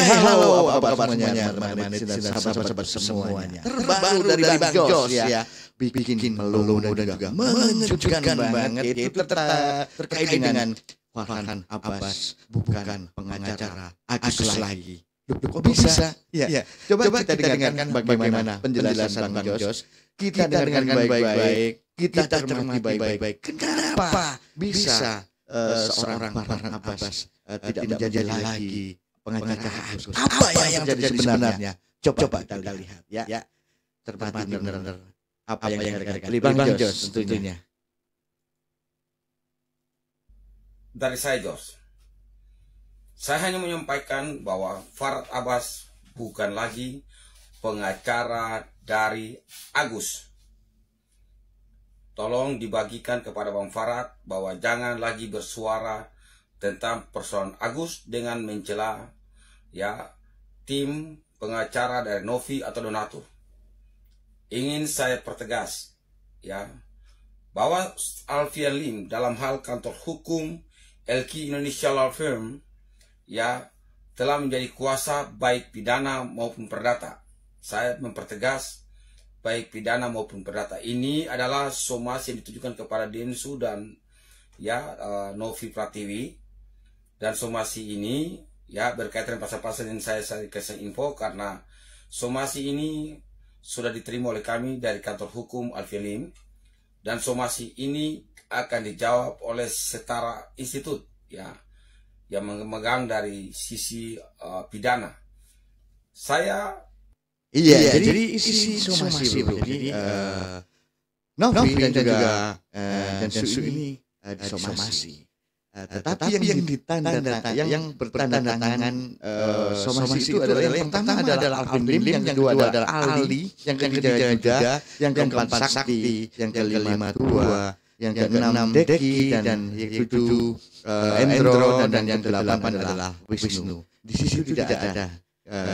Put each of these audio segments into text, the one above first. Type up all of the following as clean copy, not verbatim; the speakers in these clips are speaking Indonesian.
halo, apa kabar semuanya, teman-teman dan sahabat-sahabat semuanya. Terbaru dari Bang Jos ya, bikin melulu dan juga mengejutkan banget. Itu terkait dengan Farhan Abbas bukan pengacara Agus lagi. Kok bisa? Ya, coba kita dengarkan bagaimana penjelasan Bang Jos. Kita dengarkan baik-baik, kita cermati baik-baik. Kenapa bisa seorang Farhan Abbas tidak menjadi lagi pengacara Agus? Apa yang terjadi sebenarnya? Coba kita lihat ya. Cermati benar-benar apa yang dikatakan Bang Jos tentunya. Dari saya Jos, saya hanya menyampaikan bahwa Farhan Abbas bukan lagi pengacara dari Agus. Tolong dibagikan kepada Bang Farhan bahwa jangan lagi bersuara tentang persoalan Agus dengan mencela ya tim pengacara dari Novi atau Donatur. Ingin saya pertegas ya bahwa Alfian Lim dalam hal kantor hukum LQ Indonesia Law Firm ya telah menjadi kuasa baik pidana maupun perdata. Saya mempertegas baik pidana maupun perdata. Ini adalah somasi yang ditujukan kepada Densu dan ya Novi Pratiwi, dan somasi ini ya berkaitan dengan pasal-pasal yang saya kasih info karena somasi ini sudah diterima oleh kami dari kantor hukum Alfian Lim, dan somasi ini akan dijawab oleh setara institut ya yang memegang dari sisi pidana. Saya jadi isi somasi jadi Novi dan juga Densu ini disomasi. Tetapi yang yang bertanda tangan somasi itu adalah yang pertama adalah Alfian Lim, yang kedua adalah Ali, yang ketiga juga, yang keempat Sakti, yang kelima Tua, yang keenam Deki, dan yang ketujuh Endro, dan yang kedelapan adalah Wisnu. Di situ tidak ada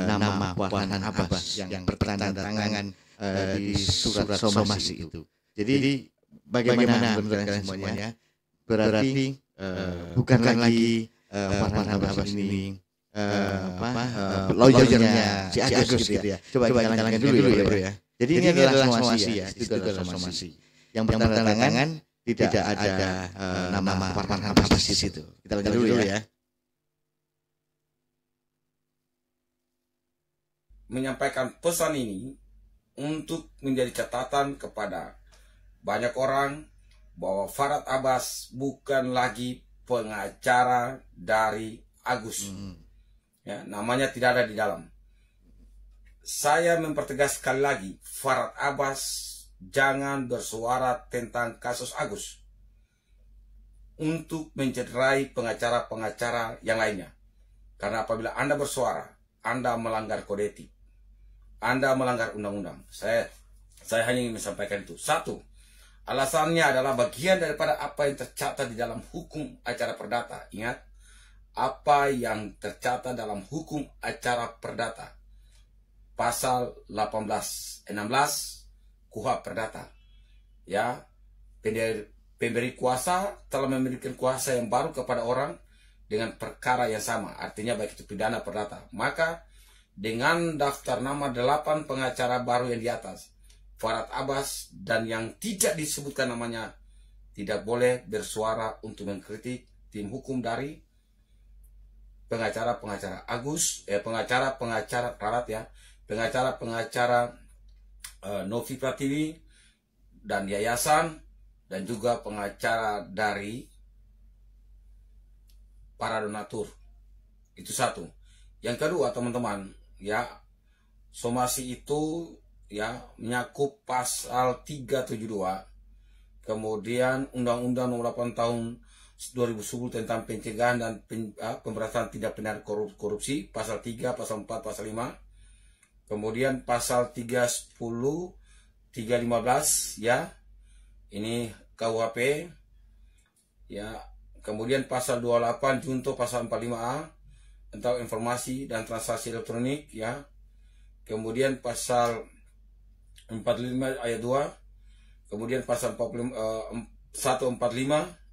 nama Farhan Abbas yang bertanda tangan di surat somasi itu. Jadi bagaimana menurut kalian semuanya? Berarti bukan lagi Farhan Abbas ini lawyernya si Agus gitu ya. Coba kita lanjutkan dulu ya bro ya. Jadi ini adalah somasi ya, itu adalah somasi yang bertanda tangan, tidak ada nama Farhan Abbas di situ. Kita lanjutkan dulu ya. Menyampaikan pesan ini untuk menjadi catatan kepada banyak orang bahwa Farhan Abbas bukan lagi pengacara dari Agus. Ya, namanya tidak ada di dalam. Saya mempertegas sekali lagi, Farhan Abbas jangan bersuara tentang kasus Agus untuk mencederai pengacara-pengacara yang lainnya. Karena apabila Anda bersuara, Anda melanggar kode etik, Anda melanggar undang-undang. Saya hanya ingin menyampaikan itu. Satu, alasannya adalah bagian daripada apa yang tercatat di dalam hukum acara perdata. Ingat, apa yang tercatat dalam hukum acara perdata. Pasal 18-16 KUHP Perdata. Ya, pemberi kuasa telah memberikan kuasa yang baru kepada orang dengan perkara yang sama. Artinya baik itu pidana perdata. Maka dengan daftar nama 8 pengacara baru yang di atas, Farhan Abbas dan yang tidak disebutkan namanya tidak boleh bersuara untuk mengkritik tim hukum dari pengacara-pengacara Agus, pengacara-pengacara Rarat ya, pengacara-pengacara Novi Pratiwi dan Yayasan, dan juga pengacara dari para donatur. Itu satu. Yang kedua teman-teman ya, somasi itu ya menyakup pasal 372, kemudian Undang-Undang Nomor 8 Tahun 2010 tentang pencegahan dan pemberantasan tindak pidana korupsi, pasal 3, pasal 4, pasal 5, kemudian pasal 310, 315 ya, ini KUHP ya, kemudian pasal 28 junto pasal 45A tentang informasi dan transaksi elektronik ya, kemudian pasal 45 ayat 2, kemudian pasal 145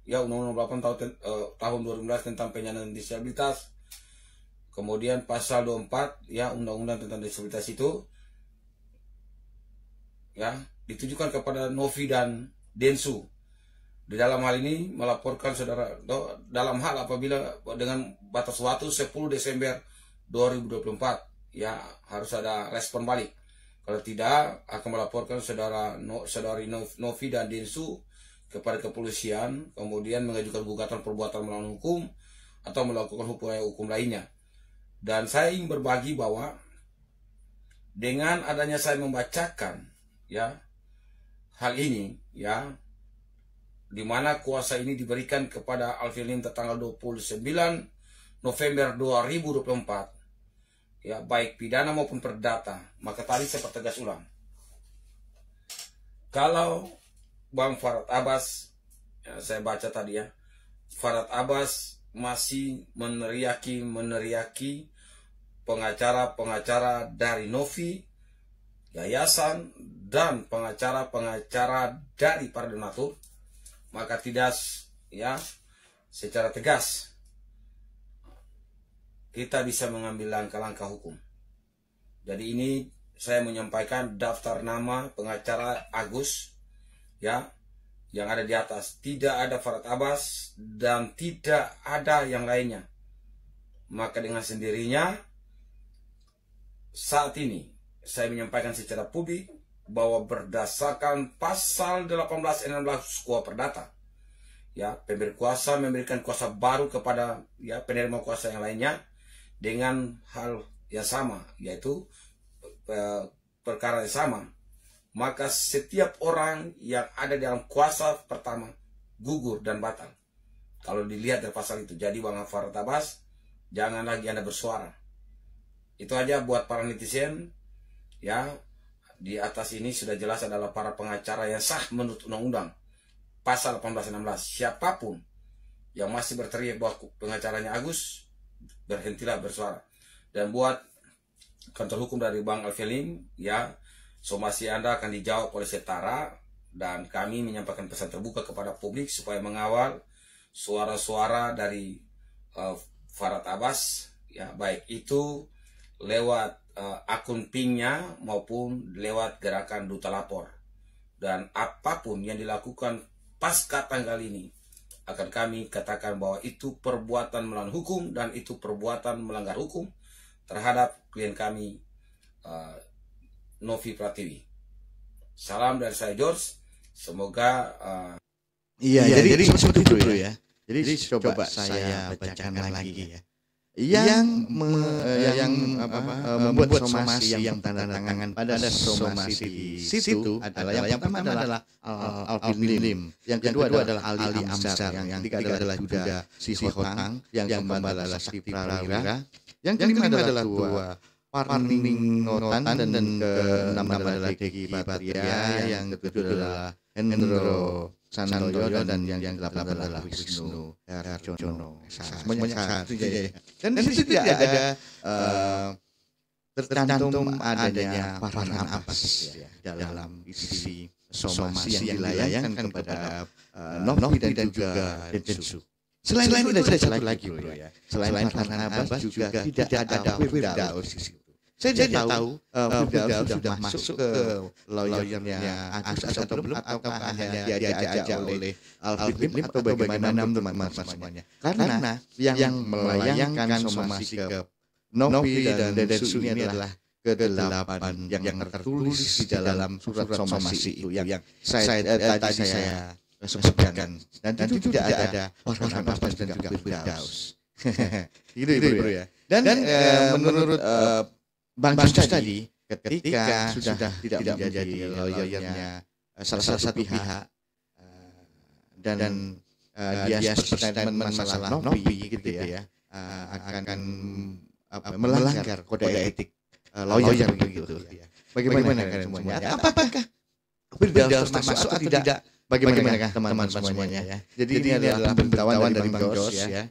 ya Undang-Undang 8 tahun 2011 tentang penyandang disabilitas, Kemudian pasal 24 ya Undang-Undang tentang disabilitas itu ya ditujukan kepada Novi dan Densu. Di dalam hal ini melaporkan saudara dalam hal apabila dengan batas waktu 10 Desember 2024 ya harus ada respon balik. Kalau tidak akan melaporkan saudari Novi dan Densu kepada kepolisian, kemudian mengajukan gugatan perbuatan melawan hukum atau melakukan hukum lainnya. Dan saya ingin berbagi bahwa dengan adanya saya membacakan ya hal ini ya, di mana kuasa ini diberikan kepada Alvin Lim tanggal 29 November 2024 ya, baik pidana maupun perdata. Maka tadi saya pertegas ulang, kalau Bang Farhad Abbas ya, saya baca tadi ya, Farhad Abbas masih meneriaki pengacara-pengacara dari Novi, yayasan, dan pengacara-pengacara dari para donatur, maka tidak ya secara tegas kita bisa mengambil langkah-langkah hukum. Jadi ini saya menyampaikan daftar nama pengacara Agus ya yang ada di atas. Tidak ada Farhad Abbas dan tidak ada yang lainnya. Maka dengan sendirinya saat ini saya menyampaikan secara publik bahwa berdasarkan pasal 18 dan 16 KUA Perdata ya, pemberi kuasa memberikan kuasa baru kepada ya penerima kuasa yang lainnya dengan hal yang sama, yaitu perkara yang sama. Maka setiap orang yang ada dalam kuasa pertama gugur dan batal kalau dilihat dari pasal itu. Jadi Bang Farhad Abbas, jangan lagi Anda bersuara. Itu aja buat para netizen ya. Di atas ini sudah jelas adalah para pengacara yang sah menurut undang-undang pasal 18 dan 16. Siapapun yang masih berteriak bahwa pengacaranya Agus, berhentilah bersuara. Dan buat kantor hukum dari Bang Alvin Lim ya, somasi Anda akan dijawab oleh Setara, dan kami menyampaikan pesan terbuka kepada publik supaya mengawal suara-suara dari Farhad Abbas ya, baik itu lewat akun pingnya maupun lewat gerakan duta lapor. Dan apapun yang dilakukan pasca tanggal ini akan kami katakan bahwa itu perbuatan melawan hukum dan itu perbuatan melanggar hukum terhadap klien kami Novi Pratiwi. Salam dari saya George. Semoga jadi seperti itu bro ya. Jadi coba saya bacakan lagi ya. Yang membuat somasi yang tanda tangan pada somasi di situ adalah yang pertama adalah Alvin Lim, yang kedua adalah Ali Amsar, yang ketiga adalah Juda Sihotang, yang keempat adalah Sakti Prawira, yang kelima adalah dua Parningotan, dan keenam adalah Deki Patria, yang ketujuh adalah Hendro Sandoyo, dan yang delapan adalah Wisnu Harjono. Semuanya satu ya. Dan di situ tidak ada tercantum adanya Farhad Abbas ya dalam isi somasi yang dilayangkan kepada Novi dan juga Densu. Selain itu ada satu lagi bro ya. Selain Farhad Abbas juga tidak ada Firdaus di situ. Saya tidak tahu Firdaus sudah masuk ke lawyernya Agus atau belum, atau hanya diajak oleh Alvin Lim atau bagaimana teman-teman semuanya. Karena yang melayangkan somasi ke Novi dan Densu ini adalah ke-8 yang tertulis di dalam surat somasi itu yang tadi saya sebutkan. Dan itu tidak ada Farhad Abbas dan juga Firdaus. Gitu bro ya. Dan menurut Bang Jus tadi, ketika sudah tidak menjadi lawyernya salah satu pihak dan dia berstatement masalah Novi gitu ya, akan melanggar kode etik lawyer begitu ya. Bagaimana kalian semuanya? Apakah Firdaus termasuk atau tidak? Bagaimana teman-teman semuanya ya? Jadi ini adalah pemberitahuan dari Bang Jos ya,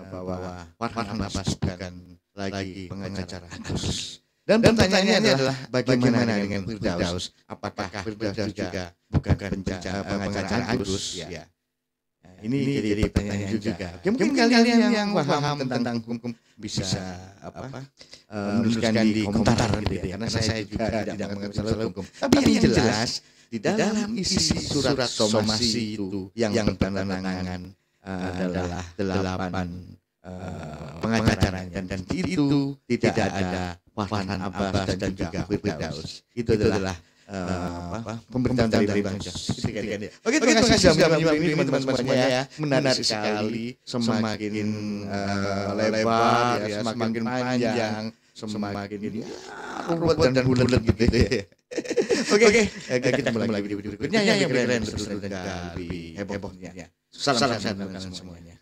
bahwa Farhad Abbas bukan lagi pengacara Agus. Dan pertanyaannya adalah bagaimana dengan Firdaus? Apakah Firdaus juga bukan pengacara Agus? Ya. ini jadi pertanyaan juga. Mungkin kalian yang paham tentang hukum bisa menuliskan di komentar gitu ya. Karena saya juga tidak mengerti masalah hukum. Tapi yang jelas di dalam isi surat somasi itu yang bertantangan adalah 8 pengacaranya, dan itu tidak ada Farhan Abbas dan juga Firdaus. Itu adalah pemberitaan dari Bang Jos. Oke, terima kasih sudah menyimak ini teman-teman semuanya ya. Menarik sekali, semakin lebar ya, semakin panjang, semakin ruwet dan bulat gitu ya. Oke, kita mulai lagi di video berikutnya yang lebih keren, lebih seru dan lebih hebohnya. Salam sehat untuk kalian semuanya.